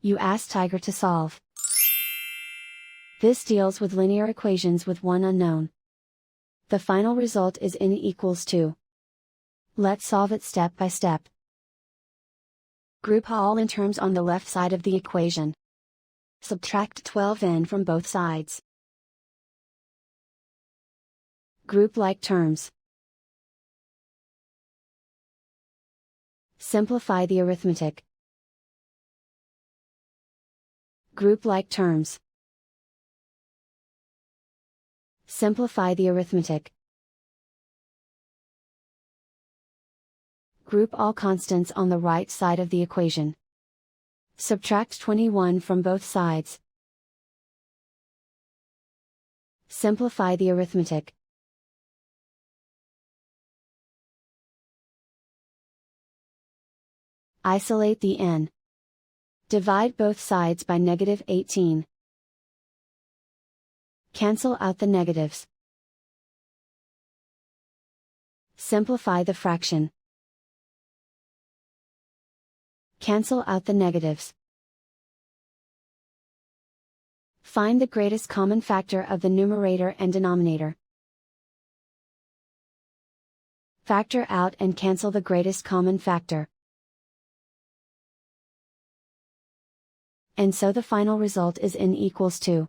You ask Tiger to solve. This deals with linear equations with one unknown. The final result is n equals 2. Let's solve it step by step. Group all in terms on the left side of the equation. Subtract 12n from both sides. Group like terms. Simplify the arithmetic. Group like terms. Simplify the arithmetic. Group all constants on the right side of the equation. Subtract 21 from both sides. Simplify the arithmetic. Isolate the n. Divide both sides by -18. Cancel out the negatives. Simplify the fraction. Cancel out the negatives. Find the greatest common factor of the numerator and denominator. Factor out and cancel the greatest common factor. And so the final result is n equals 2.